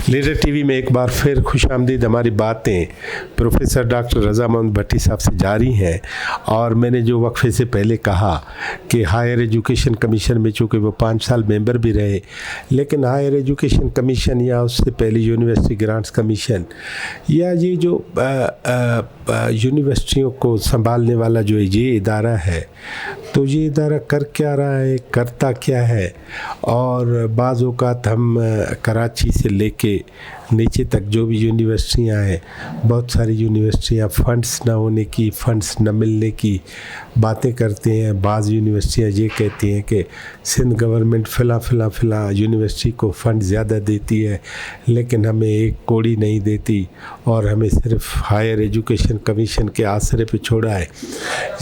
Leader TV में एक बार फिर खुशामदीद। हमारी बातें प्रोफेसर डॉक्टर रज़ा मोहम्मद भट्टी साहब से जारी हैं। और मैंने जो वक्फे से पहले कहा कि हायर एजुकेशन कमीशन में चूँकि वो 5 साल मेंबर भी रहे, लेकिन हायर एजुकेशन कमीशन या उससे पहले यूनिवर्सिटी ग्रांट्स कमीशन या ये जो यूनिवर्सिटियों को संभालने वाला जो ये इदारा है, तो ये इदारा कर क्या रहा है, करता क्या है। और बाज़ औक़ात हम कराची से लेके नीचे तक जो भी यूनिवर्सिटियाँ हैं, बहुत सारी यूनिवर्सिटियाँ फ़ंड्स ना होने की, फ़ंड्स न मिलने की बातें करते हैं। बाज़ यूनिवर्सिटियाँ ये कहती हैं कि सिंध गवर्नमेंट फ़िला यूनिवर्सिटी को फ़ंड ज़्यादा देती है, लेकिन हमें एक कौड़ी नहीं देती और हमें सिर्फ हायर एजुकेशन कमीशन के आसरे पे छोड़ा है।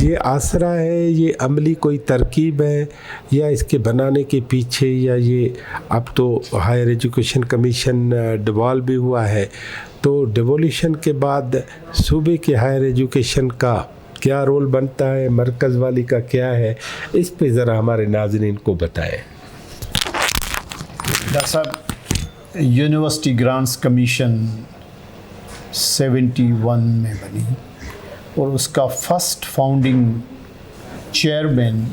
ये आसरा है, ये अमली कोई तरकीब है या इसके बनाने के पीछे, या ये अब तो हायर एजुकेशन कमीशन डिवॉल्व भी हुआ है, तो डिवोल्यूशन के बाद सूबे के हायर एजुकेशन का क्या रोल बनता है, मरकज़ वाली का क्या है, इस पे ज़रा हमारे नाज़रीन को बताएं। डॉक्टर साहब, यूनिवर्सिटी ग्रांट्स कमीशन 71 में बनी और उसका first founding chairman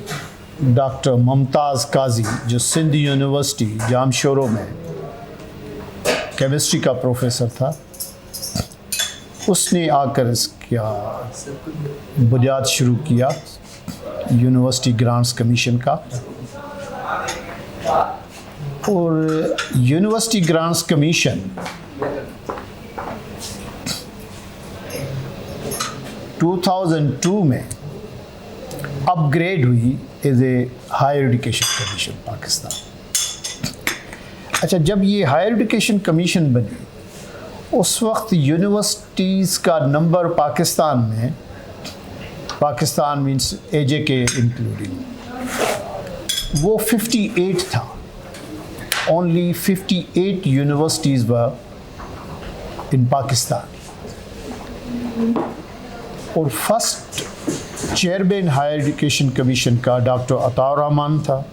doctor Mumtaz Qazi, जो सिंध यूनिवर्सिटी जामशोरो में केमिस्ट्री का प्रोफेसर था, उसने आकर इसका बुनियाद शुरू किया यूनिवर्सिटी ग्रांट्स कमीशन का। और यूनिवर्सिटी ग्रांट्स कमीशन 2002 में अपग्रेड हुई as a higher education commission Pakistan. अच्छा, जब ये हायर एजुकेशन कमीशन बनी, उस वक्त यूनिवर्सिटीज़ का number Pakistan means AJK including, वो 58 था। Only 58 universities were in Pakistan. और first chairman higher education commission का डॉक्टर अताउर रहमान था।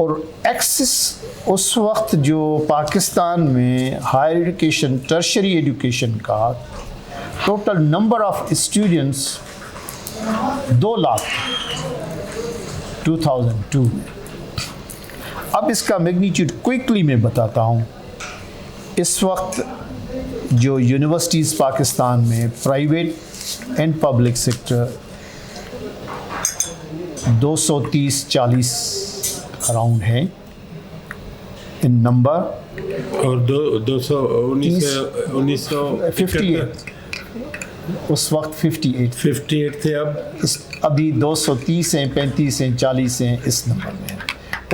और एक्सेस उस वक्त जो पाकिस्तान में हायर एजुकेशन, टर्शरी एजुकेशन का total number of students 2 lakh 2002 में। अब इसका मैग्नीट्यूड क्विकली मैं बताता हूँ। इस वक्त जो यूनिवर्सिटीज़ पाकिस्तान में private and public sector 230-40 around है इन नंबर। और 1958 उस वक्त 58 थे। अभी 230 हैं, 35 हैं, 40 हैं, इस नंबर में।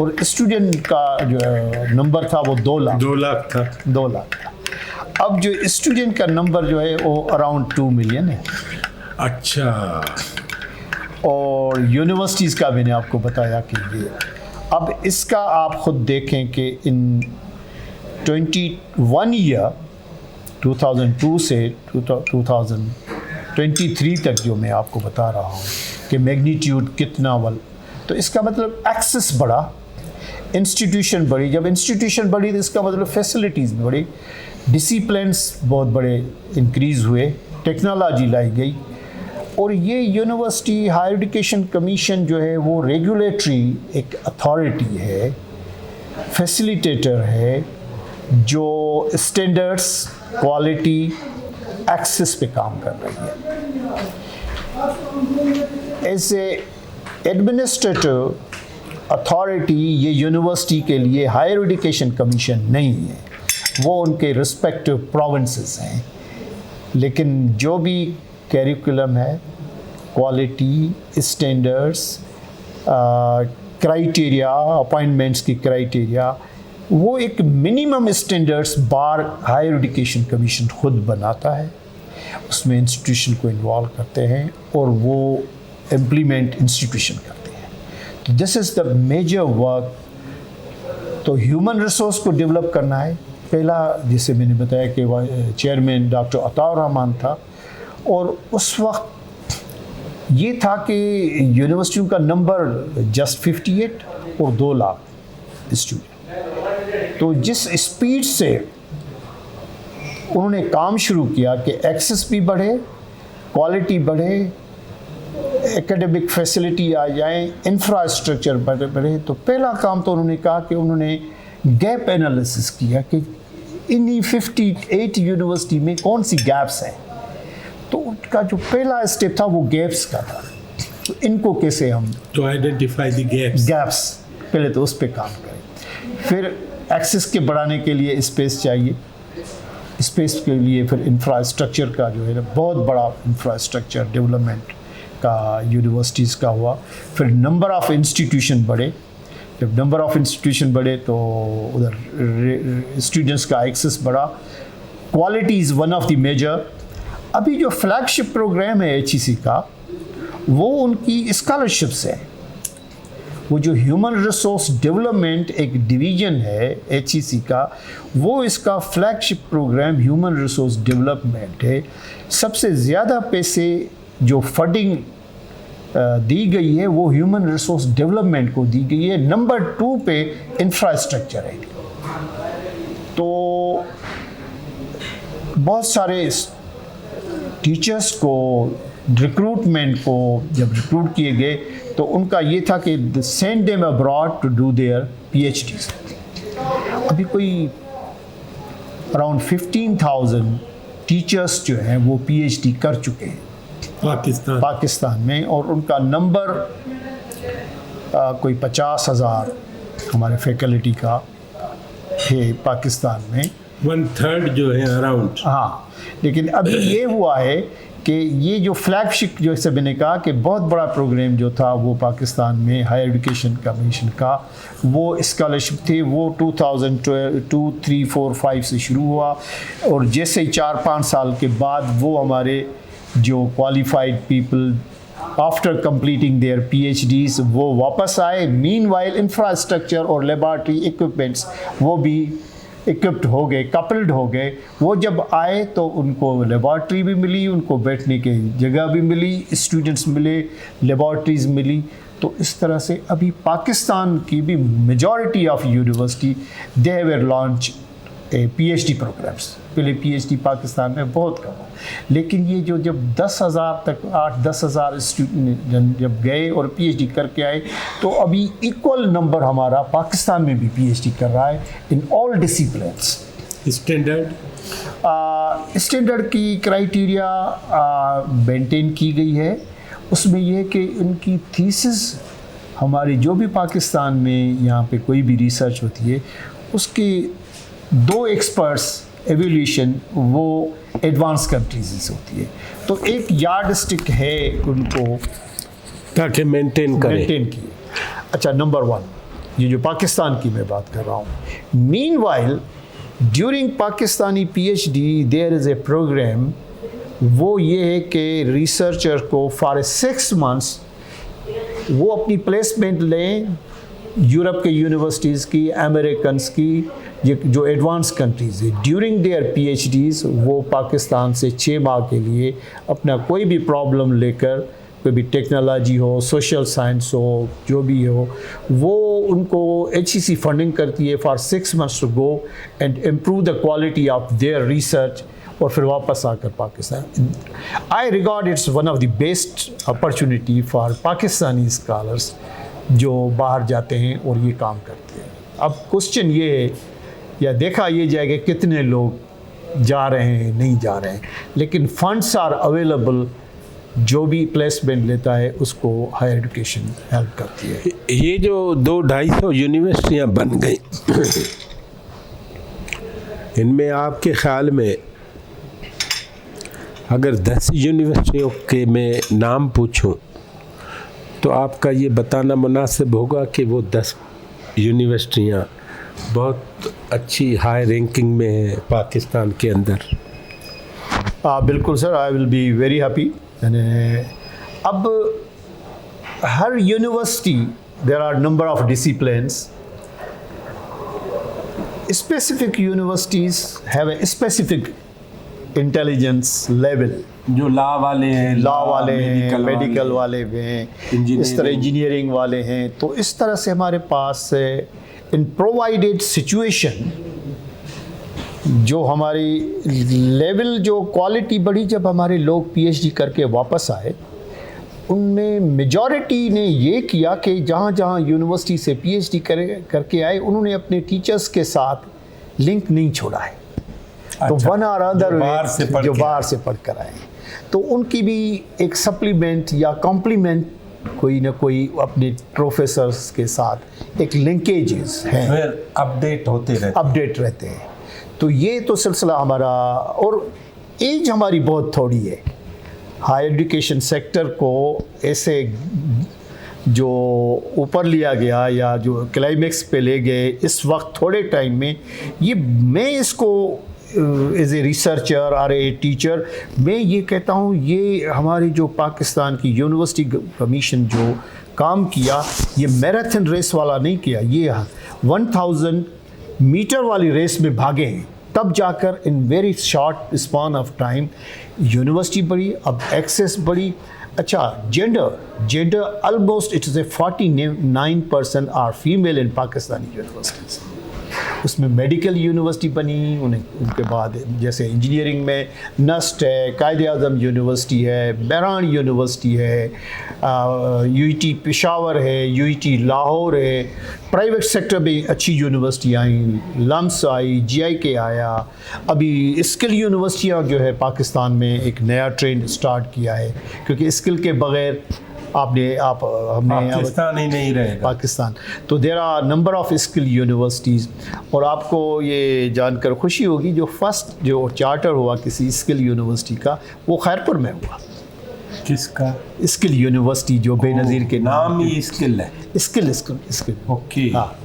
और स्टूडेंट का जो नंबर था वो 2 लाख था। 2 लाख था। अब जो स्टूडेंट का नंबर जो है वो अराउंड 2 मिलियन है। अच्छा। और यूनिवर्सिटीज़ का मैंने आपको बताया कि ये, अब इसका आप ख़ुद देखें कि इन 21 ईयर 2002 से 2023 तक जो मैं आपको बता रहा हूँ कि मैग्नीट्यूड कितना तो इसका मतलब एक्सेस बढ़ा, इंस्टीट्यूशन बढ़ी। जब इंस्टीट्यूशन बढ़ी तो इसका मतलब फैसिलिटीज़ बढ़ी, डिसिप्लिन्स बहुत बड़े इंक्रीज़ हुए, टेक्नोलॉजी लाई गई। और ये यूनिवर्सिटी हायर एजुकेशन कमीशन जो है वो रेगुलेटरी एक अथॉरिटी है, फैसिलिटेटर है, जो स्टैंडर्ड्स, क्वालिटी, एक्सेस पे काम कर रही है। एज ए एडमिनिस्ट्रेटिव अथॉरिटी ये यूनिवर्सिटी के लिए हायर एजुकेशन कमीशन नहीं है, वो उनके रिस्पेक्टिव प्रोविंसेस हैं। लेकिन जो भी कैरिकुलम है, क्वालिटी, स्टैंडर्ड्स, क्राइटेरिया, अपॉइंटमेंट्स की क्राइटेरिया, वो एक मिनिमम स्टैंडर्ड्स बार हायर एजुकेशन कमीशन खुद बनाता है। उसमें इंस्टीट्यूशन को इन्वॉल्व करते हैं और वो इम्प्लीमेंट इंस्टीट्यूशन करते हैं। तो this is the major work. तो ह्यूमन रिसोर्स को डेवलप करना है। पहला, जैसे मैंने बताया कि चेयरमैन डॉक्टर अताउर रहमान था, और उस वक्त ये था कि यूनिवर्सिटियों का नंबर जस्ट 58 और 2 लाख स्टूडेंट। तो जिस स्पीड से उन्होंने काम शुरू किया कि एक्सेस भी बढ़े, क्वालिटी बढ़े, एकेडमिक फैसिलिटी आ जाए, इंफ्रास्ट्रक्चर बढ़े, तो पहला काम तो उन्होंने कहा कि उन्होंने गैप एनालिसिस किया कि इन्हीं 58 यूनिवर्सिटी में कौन सी गैप्स हैं। तो उनका जो पहला स्टेप था वो गैप्स का था। तो इनको कैसे हम टू आइडेंटिफाई द गैप्स, पहले तो उस पर काम करें। फिर एक्सेस के बढ़ाने के लिए स्पेस चाहिए, स्पेस के लिए फिर इंफ्रास्ट्रक्चर का जो है ना बहुत बड़ा इंफ्रास्ट्रक्चर डेवलपमेंट का यूनिवर्सिटीज़ का हुआ। फिर नंबर ऑफ़ इंस्टीट्यूशन बढ़े, जब नंबर ऑफ़ इंस्टीट्यूशन बढ़े तो उधर स्टूडेंट्स का एक्सेस बढ़ा। Quality is one of the major. अभी जो फ्लैगशिप प्रोग्राम है HEC का, वो उनकी स्कॉलरशिप्स है। वो जो ह्यूमन रिसोर्स डेवलपमेंट एक डिवीज़न है HEC का, वो इसका flagship program human resource development है। सबसे ज़्यादा पैसे जो फंडिंग दी गई है वो ह्यूमन रिसोर्स डेवलपमेंट को दी गई है। नंबर 2 पे इंफ्रास्ट्रक्चर है। तो बहुत सारे टीचर्स को, रिक्रूटमेंट को जब रिक्रूट किए गए तो उनका ये था कि send them abroad to do their PhDs। अभी कोई अराउंड 15,000 टीचर्स जो हैं वो PhD कर चुके हैं पाकिस्तान में, और उनका नंबर कोई 50,000 हमारे फैकल्टी का है पाकिस्तान में, 1/3 जो है अराउंड। हाँ, लेकिन अभी ये हुआ है कि ये जो फ्लैगशिप, जैसे मैंने कहा कि बहुत बड़ा प्रोग्राम जो था वो पाकिस्तान में हायर एजुकेशन कमीशन का, वो स्कॉलरशिप थे, वो 2002, 3, 4, 5 से शुरू हुआ, और जैसे ही 4-5 साल के बाद वो हमारे जो qualified people after completing there PhDs वो वापस आए। मीनवाइल इंफ्रास्ट्रक्चर और लेबॉरेटरी इक्विपमेंट्स वो भी इक्विप्ड हो गए, कपल्ड हो गए। वो जब आए तो उनको लेबॉरेटरी भी मिली, उनको बैठने की जगह भी मिली, स्टूडेंट्स मिले, लेबॉरेटरीज मिली। तो इस तरह से अभी पाकिस्तान की भी majority of university they have launch PhD programs. पहले PhD पाकिस्तान में बहुत कम हो, लेकिन ये जो जब 10,000 तक 8-10,000 स्टूडेंट जब गए और PhD करके आए, तो अभी इक्वल नंबर हमारा पाकिस्तान में भी PhD कर रहा है इन ऑल डिसिप्लिन्स। स्टैंडर्ड की क्राइटेरिया मेंटेन की गई है। उसमें यह कि उनकी थीसिस, हमारी जो भी पाकिस्तान में यहाँ पे कोई भी रिसर्च होती है, उसके 2 एक्सपर्ट्स एवोल्यूशन वो एडवांस कंट्रीज होती है। तो एक यार्ड स्टिक है उनको ताकि मेंटेन की। अच्छा, नंबर 1 ये जो पाकिस्तान की मैं बात कर रहा हूँ। Meanwhile during Pakistani PhD there is a program, वो ये है कि रिसर्चर को फॉर 6 मंथ्स वो अपनी प्लेसमेंट लें यूरोप के यूनिवर्सिटीज़ की, अमेरिकन्स की, जो एडवांस कंट्रीज़ है। ड्यूरिंग देयर PhDs वो पाकिस्तान से 6 माह के लिए अपना कोई भी प्रॉब्लम लेकर, कोई भी टेक्नोलॉजी हो, सोशल साइंस हो, जो भी हो, वो उनको HEC फंडिंग करती है for 6 months to go and improve the quality of their research, और फिर वापस आकर Pakistan. I regard it's one of the best opportunity for Pakistani scholars जो बाहर जाते हैं और ये काम करते हैं। अब क्वेश्चन ये है, या देखा ये जाएगा कितने लोग जा रहे हैं, नहीं जा रहे हैं, लेकिन फंड्स आर अवेलेबल। जो भी प्लेसमेंट लेता है उसको हायर एजुकेशन हेल्प करती है। ये जो 200-250 यूनिवर्सिटियाँ बन गई, इनमें आपके ख्याल में अगर 10 यूनिवर्सिटियों के मैं नाम पूछूं तो आपका ये बताना मुनासिब होगा कि वो 10 यूनिवर्सिटियाँ बहुत अच्छी हाई रैंकिंग में है पाकिस्तान के अंदर? बिल्कुल sir, I will be very happy. अब हर university there are number of disciplines. Specific universities have a specific intelligence level. जो लॉ वाले हैं, मेडिकल वाले हैं, इस तरह इंजीनियरिंग वाले हैं। तो इस तरह से हमारे पास इन प्रोवाइडेड सिचुएशन जो हमारी लेवल जो क्वालिटी बढ़ी, जब हमारे लोग पीएचडी करके वापस आए, उनमें मेजॉरिटी ने ये किया कि जहाँ जहाँ यूनिवर्सिटी से पीएचडी करके आए, उन्होंने अपने टीचर्स के साथ लिंक नहीं छोड़ा है। तो वन और अदर जो बाहर से पढ़ कर आए, तो उनकी भी एक सप्लीमेंट या कॉम्प्लीमेंट कोई ना कोई अपने प्रोफेसर्स के साथ एक लिंकेजेस हैं, अपडेट रहते हैं। तो ये तो सिलसिला हमारा, और एज हमारी बहुत थोड़ी है। हायर एजुकेशन सेक्टर को ऐसे जो ऊपर लिया गया या जो क्लाइमेक्स पे ले गए इस वक्त थोड़े टाइम में, ये मैं इसको एज ए रिसर्चर और ए टीचर मैं ये कहता हूँ, ये हमारी जो पाकिस्तान की यूनिवर्सिटी कमीशन जो काम किया, ये मैराथन रेस वाला नहीं किया, ये 1000 मीटर वाली रेस में भागे हैं, तब जाकर in very short span of time university बढ़ी, अब एक्सेस बढ़ी। अच्छा, gender almost it is a 49% are female in Pakistani universities. उसमें मेडिकल यूनिवर्सिटी बनी, उनके बाद जैसे इंजीनियरिंग में नस्ट है, कायद-ए-आज़म यूनिवर्सिटी है, बहरान यूनिवर्सिटी है, यूईटी पेशावर है, यूईटी लाहौर है। प्राइवेट सेक्टर में अच्छी यूनिवर्सिटी आई, लम्स आई, जीआईके आया। अभी स्किल यूनिवर्सिटियाँ जो है पाकिस्तान में एक नया ट्रेंड स्टार्ट किया है, क्योंकि स्किल के बगैर हमने पाकिस्तान ही नहीं रहेगा। पाकिस्तान तो there are number of skill universities. और आपको ये जानकर खुशी होगी, जो फर्स्ट जो चार्टर हुआ किसी स्किल यूनिवर्सिटी का, वो खैरपुर में हुआ। किसका? स्किल यूनिवर्सिटी, जो बेनज़ीर के नाम ही स्किल है। Skill okay. हाँ,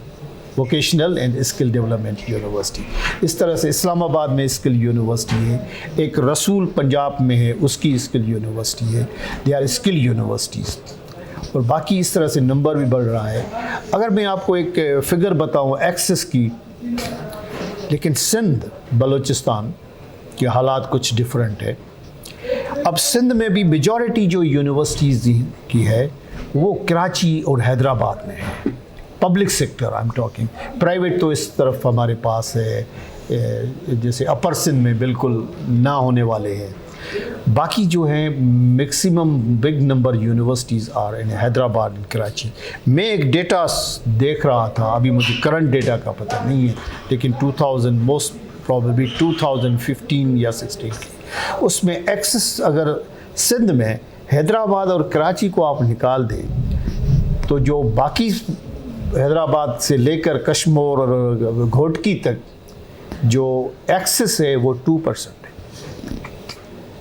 vocational and skill development university. इस तरह से इस्लामाबाद में स्किल यूनिवर्सिटी है, एक रसूल पंजाब में है, उसकी स्किल यूनिवर्सिटी है। दे आर स्किल यूनिवर्सिटीज़, और बाकी इस तरह से नंबर भी बढ़ रहा है। अगर मैं आपको एक फिगर बताऊं एक्सेस की, लेकिन सिंध बलूचिस्तान के हालात कुछ डिफरेंट है। अब सिंध में भी मेजॉरिटी जो यूनिवर्सिटीज़ की है वो कराची और हैदराबाद में है। Public sector I am talking, private तो इस तरफ हमारे पास है, जैसे अपर सिंध में बिल्कुल ना होने वाले हैं। बाकी जो है maximum big number universities are in Hyderabad and Karachi. मैं एक डेटा देख रहा था, अभी मुझे करंट डेटा का पता नहीं है, लेकिन 2000 मोस्ट प्रॉबेबली 2015 या 16 की, उसमें एक्सेस अगर सिंध में हैदराबाद और कराची को आप निकाल दें, तो जो बाकी हैदराबाद से लेकर कश्मीर और घोटकी तक जो एक्सेस है वो 2% है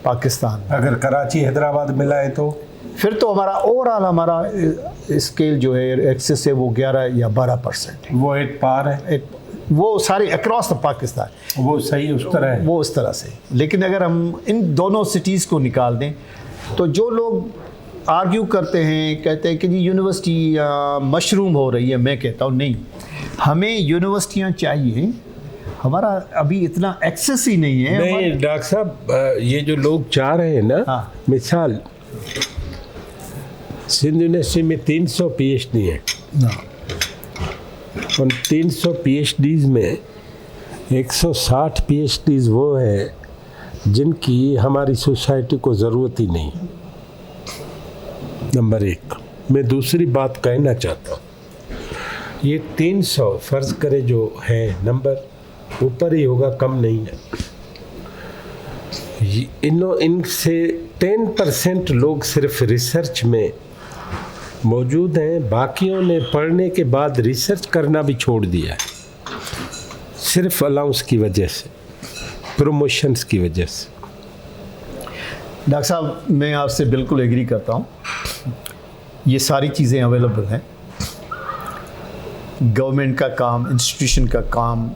पाकिस्तान। अगर कराची हैदराबाद मिलाए तो फिर तो हमारा ओवरऑल हमारा स्केल जो है एक्सेस है वो 11 या 12% है। वो एक पार है, वो सारे अक्रॉस द पाकिस्तान वो सही उस तरह है, वो उस तरह से। लेकिन अगर हम इन दोनों सिटीज़ को निकाल दें, तो जो लोग आर्ग्यू करते हैं, कहते हैं कि जी यूनिवर्सिटी मशरूम हो रही है, मैं कहता हूँ नहीं, हमें यूनिवर्सिटियाँ चाहिए, हमारा अभी इतना एक्सेस ही नहीं है। नहीं डॉक्टर साहब, ये जो लोग चाह रहे हैं ना, हाँ। मिसाल सिंध यूनिवर्सिटी में 300 PhD है, उन 300 PhDs में 160 PhDs वो है जिनकी हमारी सोसाइटी को ज़रूरत ही नहीं। नंबर एक। मैं दूसरी बात कहना चाहता हूँ, ये 300 फ़र्ज़ करे जो है नंबर, ऊपर ही होगा, कम नहीं है। इनसे 10% लोग सिर्फ रिसर्च में मौजूद हैं, बाकियों ने पढ़ने के बाद रिसर्च करना भी छोड़ दिया है, सिर्फ अलाउंस की वजह से, प्रमोशंस की वजह से। डॉक्टर साहब, मैं आपसे बिल्कुल एग्री करता हूँ, ये सारी चीज़ें अवेलेबल हैं। गवर्नमेंट का काम, इंस्टीट्यूशन का काम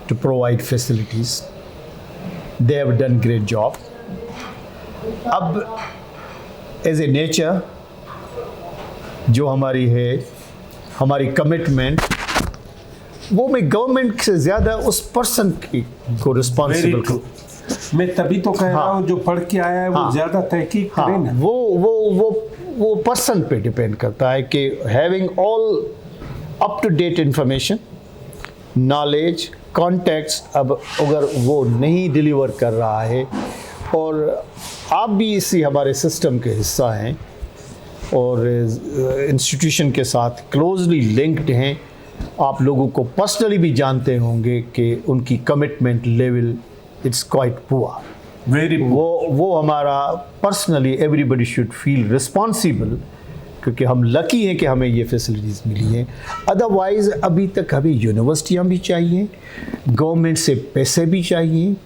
to provide facilities, they have done great job. अब एज ए नेचर जो हमारी है, हमारी कमिटमेंट, वो मैं गवर्नमेंट से ज़्यादा उस पर्सन को रिस्पॉन्सिबल करूँ। मैं तभी तो कह रहा हूँ, जो पढ़ के आया है वो ज़्यादा तहकीक करे ना। वो पर्सन पे डिपेंड करता है कि having all up to date information, knowledge, contacts अब अगर वो नहीं डिलीवर कर रहा है, और आप भी इसी हमारे सिस्टम के हिस्सा हैं और इंस्टीट्यूशन के साथ क्लोजली लिंक्ड हैं, आप लोगों को पर्सनली भी जानते होंगे कि उनकी commitment level it's quite poor. Very वो हमारा personally everybody should feel responsible, क्योंकि हम लकी हैं कि हमें ये फैसिलिटीज़ मिली हैं। अदरवाइज़ अभी तक हमें यूनिवर्सिटियाँ भी चाहिए, गवर्नमेंट से पैसे भी चाहिए,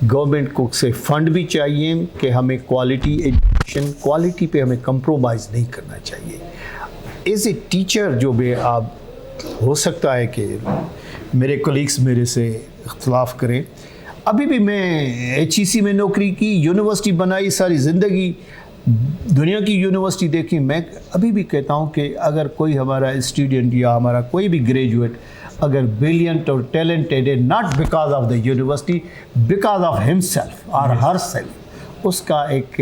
गवर्नमेंट को से फंड भी चाहिए कि हमें क्वालिटी एजुकेशन, क्वालिटी पे हमें कंप्रोमाइज़ नहीं करना चाहिए। एज ए टीचर जो भी आप, हो सकता है कि मेरे कोलीग्स मेरे से इख्तलाफ करें, अभी भी मैं HEC में नौकरी की, यूनिवर्सिटी बनाई, सारी ज़िंदगी दुनिया की यूनिवर्सिटी देखी। मैं अभी भी कहता हूँ कि अगर कोई हमारा स्टूडेंट या हमारा कोई भी ग्रेजुएट अगर ब्रिलियंट और टैलेंटेड है, not because of the university, because of himself और हर सेल्फ, उसका एक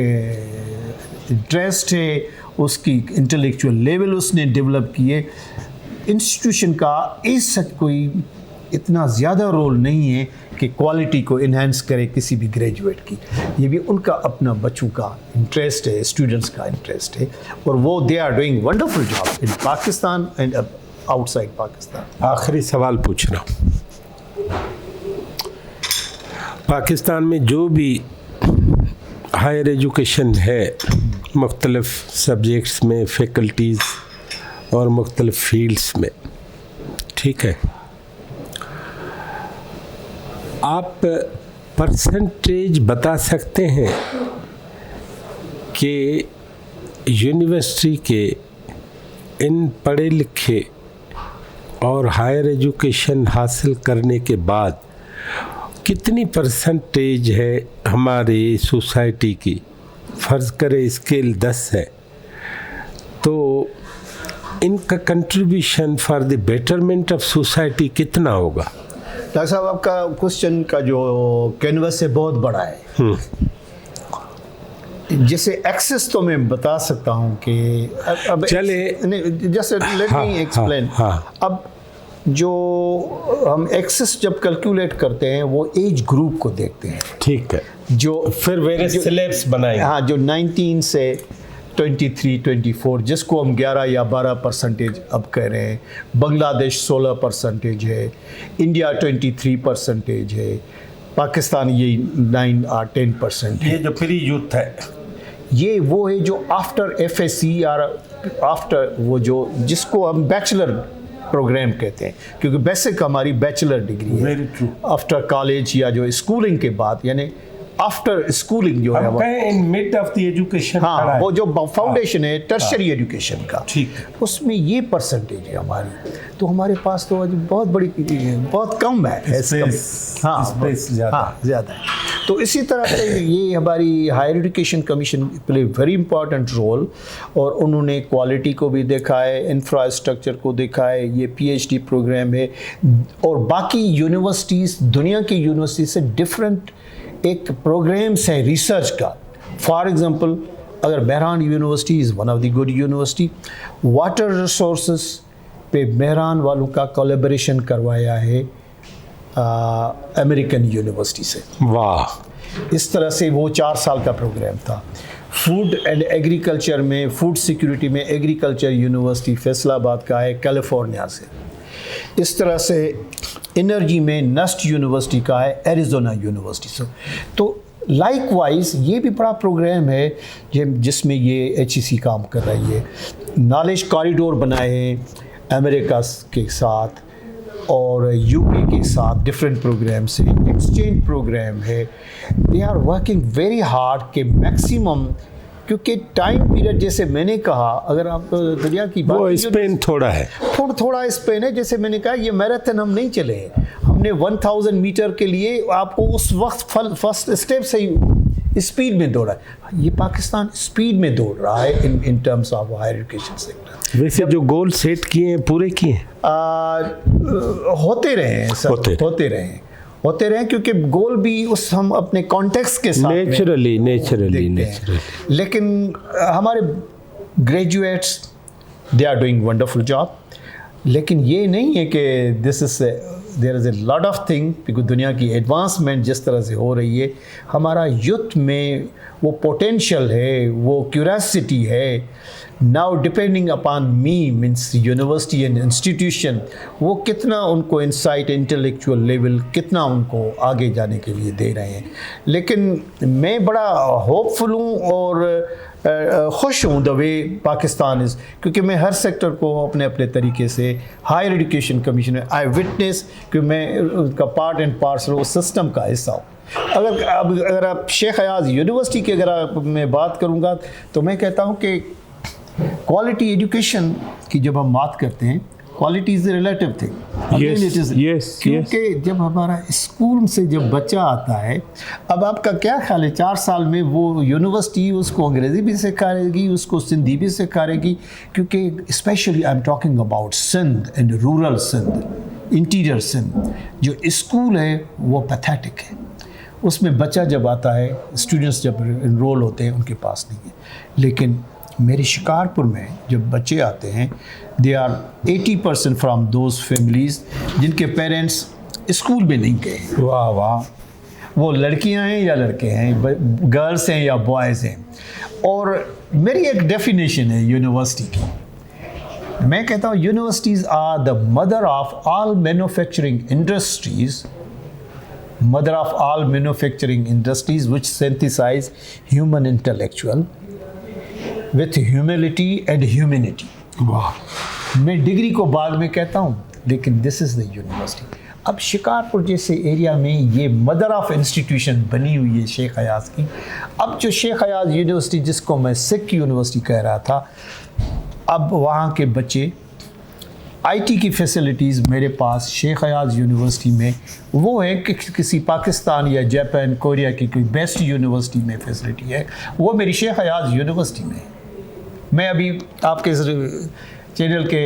इंटरेस्ट है, उसकी इंटेलेक्चुअल लेवल उसने डेवलप किए, इंस्टीट्यूशन का इस सच कोई इतना ज़्यादा रोल नहीं है कि क्वालिटी को इन्हेंस करे किसी भी ग्रेजुएट की। ये भी उनका अपना बच्चों का इंटरेस्ट है, स्टूडेंट्स का इंटरेस्ट है, और वो they are doing wonderful job in Pakistan and outside Pakistan. आखिरी सवाल पूछना, पाकिस्तान में जो भी हायर एजुकेशन है मुख्तलिफ सब्जेक्ट्स में, फैकल्टीज़ और मुख्तलिफ फील्ड्स में, ठीक है, आप परसेंटेज बता सकते हैं कि यूनिवर्सिटी के इन पढ़े लिखे और हायर एजुकेशन हासिल करने के बाद कितनी परसेंटेज है हमारी सोसाइटी की, फ़र्ज़ करें स्केल 10 है, तो इनका contribution for the betterment of society कितना होगा? डॉक्टर साहब, आपका क्वेश्चन का जो कैनवस है बहुत बड़ा है। जैसे एक्सेस तो मैं बता सकता हूँ कि अब चले, जैसे लेट मी एक्सप्लेन। अब जो हम एक्सेस जब कैलकुलेट करते हैं वो एज ग्रुप को देखते हैं, ठीक है, जो फिर वेरियस स्लैब्स बनाएंगे। हाँ, जो 19 से 23, 24, जिसको हम 11 या 12% अब कह रहे हैं, बांग्लादेश 16% है, इंडिया 23% है, पाकिस्तान ये 9 और 10% है। ये जो फ्री यूथ है, ये वो है जो आफ्टर FSc और आफ्टर वो जो जिसको हम बैचलर प्रोग्राम कहते हैं, क्योंकि बेसिक हमारी बैचलर डिग्री है। Very true. आफ्टर कॉलेज या जो स्कूलिंग के बाद, यानी आफ्टर स्कूलिंग जो है वो, in mid of the education, हाँ, वो जो फाउंडेशन है टर्शरी एजुकेशन का, ठीक, उसमें ये परसेंटेज है हमारी। तो हमारे पास तो आज बहुत बड़ी, बहुत कम है, ज़्यादा है। तो इसी तरह से ये हमारी higher education commission play very important role, और उन्होंने क्वालिटी को भी देखा है, इंफ्रास्ट्रक्चर को देखा है, ये PhD प्रोग्राम है, और बाकी यूनिवर्सिटीज़, दुनिया की यूनिवर्सिटी से डिफरेंट एक प्रोग्राम्स है रिसर्च का। फॉर एग्जांपल, अगर Mehran university is one of the good university, water resources पे मेहरान वालों का कोलैबोरेशन करवाया है अमेरिकन यूनिवर्सिटी से। वाह, इस तरह से वो 4 साल का प्रोग्राम था। फूड एंड एग्रीकल्चर में, फूड सिक्योरिटी में एग्रीकल्चर यूनिवर्सिटी फैसलाबाद का है, कैलिफोर्निया से। इस तरह से एनर्जी में नस्ट यूनिवर्सिटी का है, एरिज़ोना यूनिवर्सिटी से। तो लाइकवाइज ये भी बड़ा प्रोग्राम है जिसमें ये HEC काम कर रही है। नॉलेज कॉरिडोर बनाए हैं अमेरिका के साथ और UK के साथ, डिफरेंट प्रोग्राम से एक्सचेंज प्रोग्राम है। They are working very hard के मैक्सिमम, क्योंकि टाइम पीरियड, जैसे मैंने कहा, अगर आप दुनिया की बात, वो स्पेन थोड़ा है, थोड़ा स्पेन है। जैसे मैंने कहा, ये मैराथन हम नहीं चले, हमने 1000 मीटर के लिए आपको उस वक्त फर्स्ट स्टेप से ही स्पीड में दौड़ा है। ये पाकिस्तान स्पीड में दौड़ रहा है in terms of higher education sector. वैसे जो गोल सेट किए हैं पूरे किए हैं? होते रहे हैं सर, होते रहे, क्योंकि गोल भी उस हम अपने कॉन्टेक्स्ट के साथ नेचुरली, लेकिन हमारे graduates they are doing wonderful job. लेकिन ये नहीं है कि this is there is a lot of thing, क्योंकि दुनिया की एडवांसमेंट जिस तरह से हो रही है, हमारा यूथ में वो पोटेंशियल है, वो क्यूरियोसिटी है। Now depending upon me means university and institution, वो कितना उनको इंसाइट, इंटेलेक्चुअल लेवल कितना उनको आगे जाने के लिए दे रहे हैं। लेकिन मैं बड़ा होपफुल हूँ और खुश हूँ द वे पाकिस्तान इज़, क्योंकि मैं हर सेक्टर को अपने अपने तरीके से, हायर एजुकेशन कमीशन आई विटनेस कि मैं उनका पार्ट एंड पार्सल उस सिस्टम का हिस्सा हूँ। अगर आप शेख हयाज यूनिवर्सिटी की अगर मैं बात करूँगा तो मैं कहता हूँ कि क्वालिटी एजुकेशन की जब हम बात करते हैं, quality is relative thing. Yes, क्योंकि जब हमारा स्कूल से जब बच्चा आता है, अब आपका क्या ख्याल है 4 साल में वो यूनिवर्सिटी उसको अंग्रेज़ी भी सिखाएगी, उसको सिंधी भी सिखाएगी, क्योंकि specially I am talking about Sindh and rural Sindh, interior Sindh, जो स्कूल है वो पैथेटिक है। उसमें बच्चा जब आता है, स्टूडेंट्स जब इनरोल होते हैं, उनके पास नहीं है। लेकिन मेरे शिकारपुर में जब बच्चे आते हैं, they are 80% from those families जिनके पेरेंट्स स्कूल में नहीं गए। वाह वाह, वो लड़कियां हैं या लड़के हैं, गर्ल्स हैं या बॉयज़ हैं। और मेरी एक डेफिनेशन है यूनिवर्सिटी की, मैं कहता हूँ universities are the mother of all manufacturing industries, mother of all manufacturing industries which synthesize human intellectual with humility and humanity. वाह। मैं डिग्री को बाद में कहता हूँ, लेकिन दिस इज़ द यूनिवर्सिटी। अब शिकारपुर जैसे एरिया में ये मदर ऑफ इंस्टीट्यूशन बनी हुई है शेख हयाज की। अब जो शेख हयाज यूनिवर्सिटी, जिसको मैं सिख यूनिवर्सिटी कह रहा था, अब वहाँ के बच्चे आईटी की फैसिलिटीज़ मेरे पास शेख हयाज यूनिवर्सिटी में वो है कि किसी पाकिस्तान या जापान, कोरिया की कोई बेस्ट यूनिवर्सिटी में फैसिलिटी है, वो मेरी शेख हयाज यूनिवर्सिटी में है। मैं अभी आपके चैनल के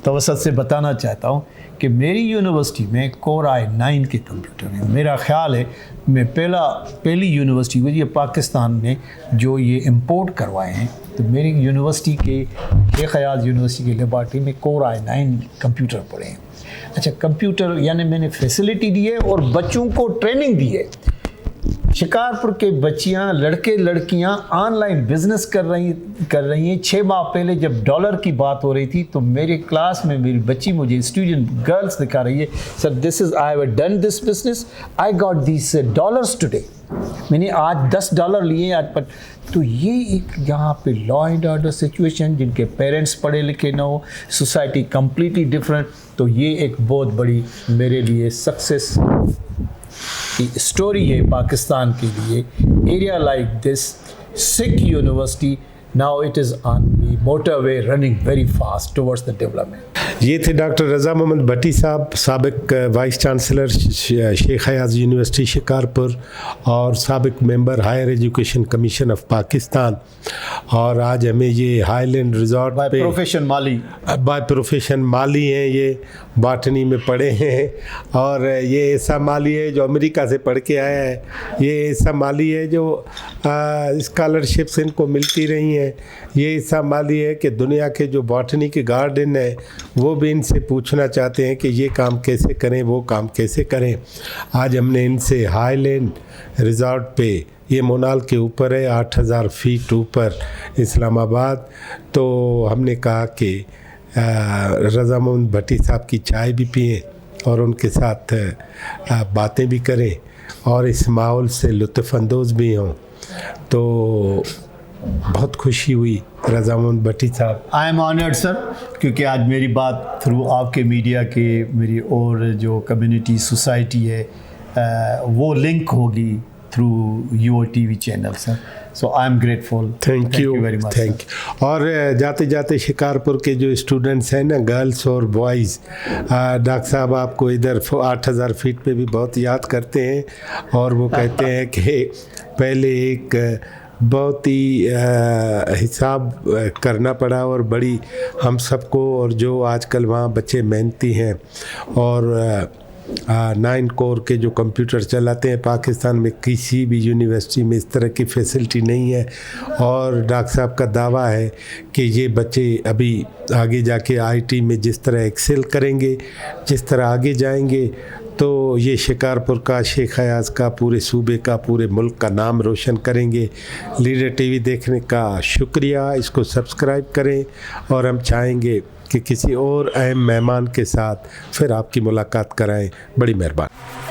तवसत से बताना चाहता हूँ कि मेरी यूनिवर्सिटी में कोर i9 के कंप्यूटर हैं। मेरा ख्याल है मैं पहली यूनिवर्सिटी हुई ये पाकिस्तान ने जो ये इंपोर्ट करवाए हैं। तो मेरी यूनिवर्सिटी के शेख हयाज यूनिवर्सिटी की लेबॉर्ट्री में कोर i9 कंप्यूटर पड़े हैं। अच्छा, कंप्यूटर यानी मैंने फैसिलिटी दी है और बच्चों को ट्रेनिंग दी है। शिकारपुर के बच्चियां, लड़के लड़कियां ऑनलाइन बिजनेस कर रही हैं। 6 माह पहले जब डॉलर की बात हो रही थी तो मेरे क्लास में मेरी बच्ची मुझे स्टूडेंट गर्ल्स दिखा रही है, sir this is I have done this business, I got this dollars today, मैंने आज $10 लिए आज पर। तो ये एक यहाँ पे लॉ एंड ऑर्डर सिचुएशन, जिनके पेरेंट्स पढ़े लिखे ना हो, सोसाइटी कम्प्लीटली डिफरेंट, तो ये एक बहुत बड़ी मेरे लिए सक्सेस की स्टोरी है पाकिस्तान के लिए। Area like this, Sikh university, now it is on the motorway running very fast towards the development. ये थे डॉक्टर रज़ा मोहम्मद भट्टी साहब, साबिक vice chancellor Shaikh Ayaz university Shikarpur और साबिक member higher education commission of Pakistan. और आज हमें ये हाईलैंड रिजॉर्ट पे बाय प्रोफेशन माली हैं, ये बॉटनी में पढ़े हैं। और ये ऐसा माली है जो अमेरिका से पढ़ के आया है, ये ऐसा माली है जो स्कॉलरशिप्स इनको मिलती रही हैं। ये ऐसा माली है कि दुनिया के जो बॉटनी के गार्डन है वो भी इनसे पूछना चाहते हैं कि ये काम कैसे करें, वो काम कैसे करें। आज हमने इनसे हाईलैंड रिजॉर्ट पे, ये मोनाल के ऊपर है, 8000 फीट ऊपर इस्लामाबाद, तो हमने कहा कि रज़ा मोहम्मद भट्टी साहब की चाय भी पिएं और उनके साथ बातें भी करें और इस माहौल से लुत्फ़अंदोज़ भी हों। तो बहुत खुशी हुई रज़ा मोहम्मद भट्टी साहब। आई एम ऑनर्ड सर, क्योंकि आज मेरी बात थ्रू आपके मीडिया के मेरी और जो कम्युनिटी सोसाइटी है वो लिंक होगी through your TV channel sir. So I am grateful, thank you very much. Thank you. और जाते जाते शिकारपुर के जो स्टूडेंट्स हैं ना, गर्ल्स और बॉयज़, डॉक्टर साहब आपको इधर 8000 फीट पे भी बहुत याद करते हैं और वो कहते हैं कि पहले एक बहुत ही हिसाब करना पड़ा और बड़ी हम सबको, और जो आजकल वहाँ बच्चे मेहनती हैं और 9 कोर के जो कंप्यूटर चलाते हैं। पाकिस्तान में किसी भी यूनिवर्सिटी में इस तरह की फैसिलिटी नहीं है, और डॉक्टर साहब का दावा है कि ये बच्चे अभी आगे जाके आईटी में जिस तरह एक्सेल करेंगे, जिस तरह आगे जाएंगे, तो ये शिकारपुर का, शेख हयाज का, पूरे सूबे का, पूरे मुल्क का नाम रोशन करेंगे। लीडर टीवी देखने का शुक्रिया, इसको सब्सक्राइब करें, और हम चाहेंगे कि किसी और अहम मेहमान के साथ फिर आपकी मुलाकात कराएं। बड़ी मेहरबानी।